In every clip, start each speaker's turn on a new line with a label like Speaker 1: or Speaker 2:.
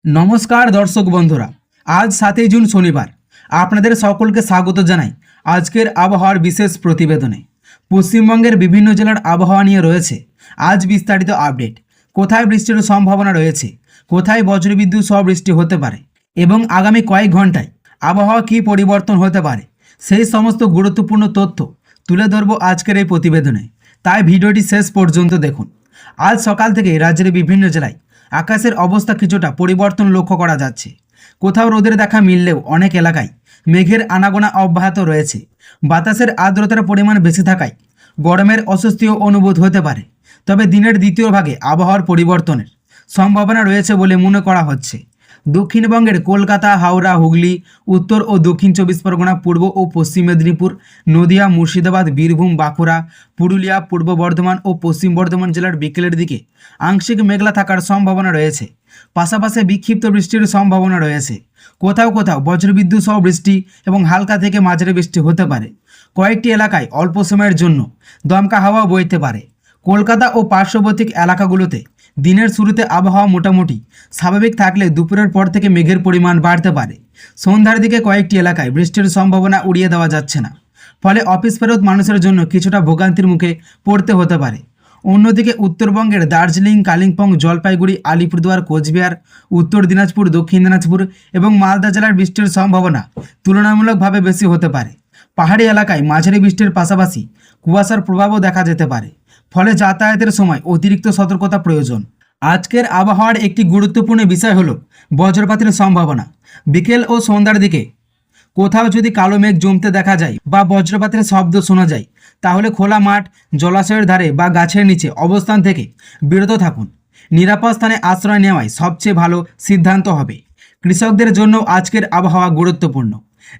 Speaker 1: নমস্কার দর্শক বন্ধুরা, আজ 7 জুন শনিবার। আপনাদের সকলকে স্বাগত জানাই আজকের আবহাওয়ার বিশেষ প্রতিবেদনে। পশ্চিমবঙ্গের বিভিন্ন জেলার আবহাওয়া নিয়ে রয়েছে আজ বিস্তারিত আপডেট। কোথায় বৃষ্টির সম্ভাবনা রয়েছে, কোথায় বজ্রবিদ্যুৎ সহ বৃষ্টি হতে পারে এবং আগামী কয়েক ঘন্টায় আবহাওয়া কী পরিবর্তন হতে পারে, সেই সমস্ত গুরুত্বপূর্ণ তথ্য তুলে ধরব আজকের এই প্রতিবেদনে। তাই ভিডিওটি শেষ পর্যন্ত দেখুন। আজ সকাল থেকে রাজ্যের বিভিন্ন জেলায় আকাশের অবস্থা কিছুটা পরিবর্তন লক্ষ্য করা যাচ্ছে। কোথাও রোদের দেখা মিললেও অনেক এলাকায় মেঘের আনাগোনা অব্যাহত রয়েছে। বাতাসের আর্দ্রতার পরিমাণ বেশি থাকায় গরমের অস্বস্তিও অনুভূত হতে পারে। তবে দিনের দ্বিতীয় ভাগে আবহাওয়ার পরিবর্তনের সম্ভাবনা রয়েছে বলে মনে করা হচ্ছে। দক্ষিণবঙ্গের কলকাতা, হাওড়া, হুগলি, উত্তর ও দক্ষিণ 24 পরগনা, পূর্ব ও পশ্চিম মেদিনীপুর, নদিয়া, মুর্শিদাবাদ, বীরভূম, বাঁকুড়া, পুরুলিয়া, পূর্ব বর্ধমান ও পশ্চিম বর্ধমান জেলার বিকেলের দিকে আংশিক মেঘলা থাকার সম্ভাবনা রয়েছে। পাশাপাশি বিক্ষিপ্ত বৃষ্টির সম্ভাবনা রয়েছে। কোথাও কোথাও বজ্রবিদ্যুৎ সহ বৃষ্টি এবং হালকা থেকে মাঝারি বৃষ্টি হতে পারে। কয়েকটি এলাকায় অল্প সময়ের জন্য দমকা হাওয়া বইতে পারে। কলকাতা ও পার্শ্ববর্তী এলাকাগুলোতে দিনের শুরুতে আবহাওয়া মোটামুটি স্বাভাবিক থাকলে দুপুরের পর থেকে মেঘের পরিমাণ বাড়তে পারে। সন্ধ্যার দিকে কয়েকটি এলাকায় বৃষ্টির সম্ভাবনা উড়িয়ে দেওয়া যাচ্ছে না। ফলে অফিস ফেরত মানুষের জন্য কিছুটা ভোগান্তির মুখে পড়তে হতে পারে। অন্যদিকে উত্তরবঙ্গের দার্জিলিং, কালিম্পং, জলপাইগুড়ি, আলিপুরদুয়ার, কোচবিহার, উত্তর দিনাজপুর, দক্ষিণ দিনাজপুর এবং মালদা জেলার বৃষ্টির সম্ভাবনা তুলনামূলকভাবে বেশি হতে পারে। পাহাড়ি এলাকায় মাঝারি বৃষ্টির পাশাপাশি কুয়াশার প্রভাবও দেখা যেতে পারে। ফলে যাতায়াতের সময় অতিরিক্ত সতর্কতা প্রয়োজন। আজকের আবহাওয়ার একটি গুরুত্বপূর্ণ বিষয় হলো বজ্রপাতের সম্ভাবনা। বিকেল ও সন্ধ্যার দিকে কোথাও যদি কালো মেঘ জমতে দেখা যায় বা বজ্রপাতের শব্দ শোনা যায়, তাহলে খোলা মাঠ, জলাশয়ের ধারে বা গাছের নিচে অবস্থান থেকে বিরত থাকুন। নিরাপদ স্থানে আশ্রয় নেওয়াই সবচেয়ে ভালো সিদ্ধান্ত হবে। কৃষকদের জন্য আজকের আবহাওয়া গুরুত্বপূর্ণ।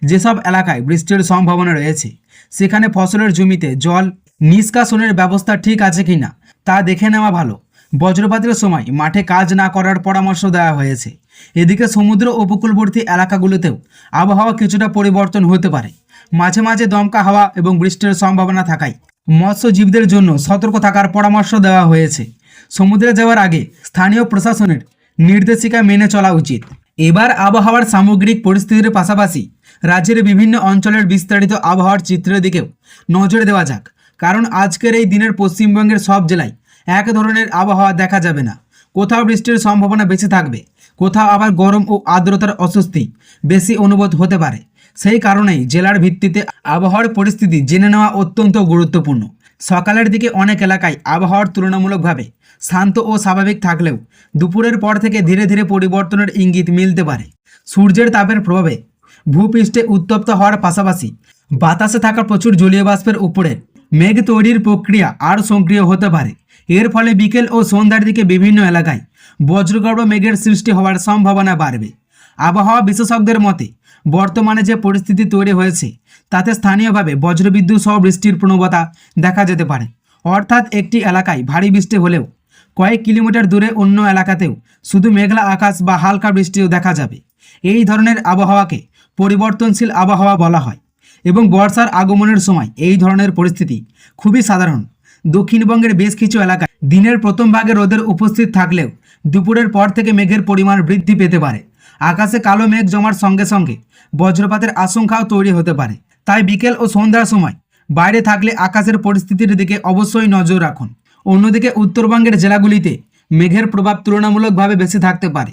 Speaker 1: যেসব এলাকায় বৃষ্টির সম্ভাবনা রয়েছে সেখানে ফসলের জমিতে জল নিষ্কাশনের ব্যবস্থা ঠিক আছে কিনা তা দেখে নেওয়া ভালো। বজ্রপাতের সময় মাঠে কাজ না করার পরামর্শ দেওয়া হয়েছে। এদিকে সমুদ্র উপকূলবর্তী এলাকাগুলোতেও আবহাওয়া কিছুটা পরিবর্তন হতে পারে। মাঝে মাঝে দমকা হাওয়া এবং বৃষ্টির সম্ভাবনা থাকায় মৎস্যজীবীদের জন্য সতর্ক থাকার পরামর্শ দেওয়া হয়েছে। সমুদ্রে যাওয়ার আগে স্থানীয় প্রশাসনের নির্দেশিকা মেনে চলা উচিত। এবার আবহাওয়ার সামগ্রিক পরিস্থিতির পাশাপাশি রাজ্যের বিভিন্ন অঞ্চলের বিস্তারিত আবহাওয়ার চিত্রের দিকেও নজর দেওয়া যাক। কারণ আজকের এই দিনের পশ্চিমবঙ্গের সব জেলায় এক ধরনের আবহাওয়া দেখা যাবে না। কোথাও বৃষ্টির সম্ভাবনা বেশি থাকবে, কোথাও আবার গরম ও আর্দ্রতার অস্বস্তি বেশি অনুভূত হতে পারে। সেই কারণেই জেলার ভিত্তিতে আবহাওয়ার পরিস্থিতি জেনে নেওয়া অত্যন্ত গুরুত্বপূর্ণ। সকালের দিকে অনেক এলাকায় আবহাওয়ার তুলনামূলকভাবে শান্ত ও স্বাভাবিক থাকলেও দুপুরের পর থেকে ধীরে ধীরে পরিবর্তনের ইঙ্গিত মিলতে পারে। সূর্যের তাপের প্রভাবে ভূপৃষ্ঠে উত্তপ্ত হওয়ার পাশাপাশি বাতাসে থাকা প্রচুর জলীয় বাষ্পের উপরে মেঘ তৈরির প্রক্রিয়া আরও সক্রিয় হতে পারে। এর ফলে বিকেল ও সন্ধ্যার দিকে বিভিন্ন এলাকায় বজ্রগর্ভ মেঘের সৃষ্টি হওয়ার সম্ভাবনা বাড়বে। আবহাওয়া বিশেষজ্ঞদের মতে বর্তমানে যে পরিস্থিতি তৈরি হয়েছে তাতে স্থানীয়ভাবে বজ্রবিদ্যুৎ সহ বৃষ্টির প্রবণতা দেখা যেতে পারে। অর্থাৎ একটি এলাকায় ভারী বৃষ্টি হলেও কয়েক কিলোমিটার দূরে অন্য এলাকাতেও শুধু মেঘলা আকাশ বা হালকা বৃষ্টিও দেখা যাবে। এই ধরনের আবহাওয়াকে পরিবর্তনশীল আবহাওয়া বলা হয় এবং বর্ষার আগমনের সময় এই ধরনের পরিস্থিতি খুবই সাধারণ। দক্ষিণবঙ্গের বেশ কিছু এলাকায় দিনের প্রথম ভাগে রোদের উপস্থিত থাকলেও দুপুরের পর থেকে মেঘের পরিমাণ বৃদ্ধি পেতে পারে। আকাশে কালো মেঘ জমার সঙ্গে সঙ্গে বজ্রপাতের আশঙ্কাও তৈরি হতে পারে। তাই বিকেল ও সন্ধ্যার সময় বাইরে থাকলে আকাশের পরিস্থিতির দিকে অবশ্যই নজর রাখুন। অন্যদিকে উত্তরবঙ্গের জেলাগুলিতে মেঘের প্রভাব তুলনামূলকভাবে বেশি থাকতে পারে।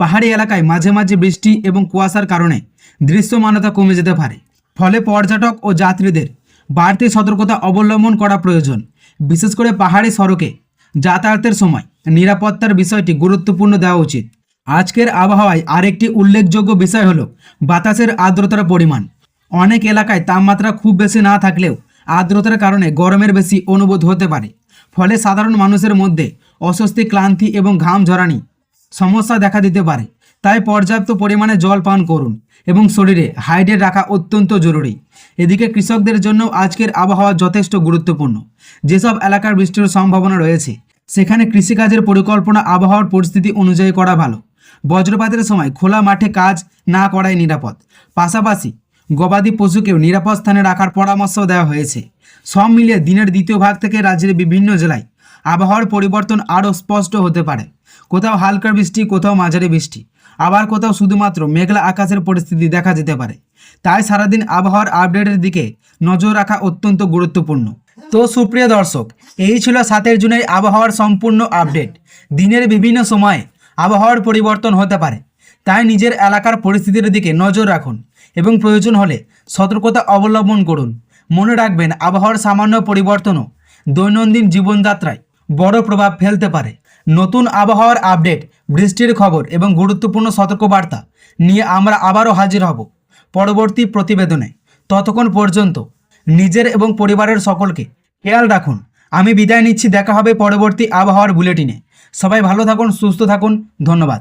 Speaker 1: পাহাড়ি এলাকায় মাঝে মাঝে বৃষ্টি এবং কুয়াশার কারণে দৃশ্যমানতা কমে যেতে পারে। ফলে পর্যটক ও যাত্রীদের বাড়তি সতর্কতা অবলম্বন করা প্রয়োজন। বিশেষ করে পাহাড়ি সড়কে যাতায়াতের সময় নিরাপত্তার বিষয়টি গুরুত্বপূর্ণ দেওয়া উচিত। আজকের আবহাওয়ায় আরেকটি উল্লেখযোগ্য বিষয় হলো বাতাসের আর্দ্রতার পরিমাণ। অনেক এলাকায় তাপমাত্রা খুব বেশি না থাকলেও আর্দ্রতার কারণে গরমের বেশি অনুভূত হতে পারে। ফলে সাধারণ মানুষের মধ্যে অস্বস্তি, ক্লান্তি এবং ঘাম ঝরানি সমস্যা দেখা দিতে পারে। তাই পর্যাপ্ত পরিমাণে জল পান করুন এবং শরীরে হাইড্রেট রাখা অত্যন্ত জরুরি। এদিকে কৃষকদের জন্য আজকের আবহাওয়া যথেষ্ট গুরুত্বপূর্ণ। যেসব এলাকার বৃষ্টির সম্ভাবনা রয়েছে সেখানে কৃষিকাজের পরিকল্পনা আবহাওয়ার পরিস্থিতি অনুযায়ী করা ভালো। বজ্রপাতের সময় খোলা মাঠে কাজ না করাই নিরাপদ। পাশাপাশি গবাদি পশুকেও নিরাপদ স্থানে রাখার পরামর্শ দেওয়া হয়েছে। সব মিলিয়ে দিনের দ্বিতীয় ভাগ থেকে রাজ্যের বিভিন্ন জেলায় আবহাওয়ার পরিবর্তন আরও স্পষ্ট হতে পারে। কোথাও হালকা বৃষ্টি, কোথাও মাঝারি বৃষ্টি, আবার কোথাও শুধুমাত্র মেঘলা আকাশের পরিস্থিতি দেখা যেতে পারে। তাই সারাদিন আবহাওয়ার আপডেটের দিকে নজর রাখা অত্যন্ত গুরুত্বপূর্ণ। তো সুপ্রিয় দর্শক, এই ছিল 7 জুনের আবহাওয়ার সম্পূর্ণ আপডেট। দিনের বিভিন্ন সময়ে আবহাওয়ার পরিবর্তন হতে পারে, তাই নিজের এলাকার পরিস্থিতির দিকে নজর রাখুন এবং প্রয়োজন হলে সতর্কতা অবলম্বন করুন। মনে রাখবেন, আবহাওয়ার সামান্য পরিবর্তনও দৈনন্দিন জীবনযাত্রায় বড় প্রভাব ফেলতে পারে। নতুন আবহাওয়ার আপডেট, বৃষ্টির খবর এবং গুরুত্বপূর্ণ সতর্কবার্তা নিয়ে আমরা আবারও হাজির হব পরবর্তী প্রতিবেদনে। ততক্ষণ পর্যন্ত নিজের এবং পরিবারের সকলকে খেয়াল রাখুন। আমি বিদায় নিচ্ছি, দেখা হবে পরবর্তী আবহাওয়ার বুলেটিনে। সবাই ভালো থাকুন, সুস্থ থাকুন, ধন্যবাদ।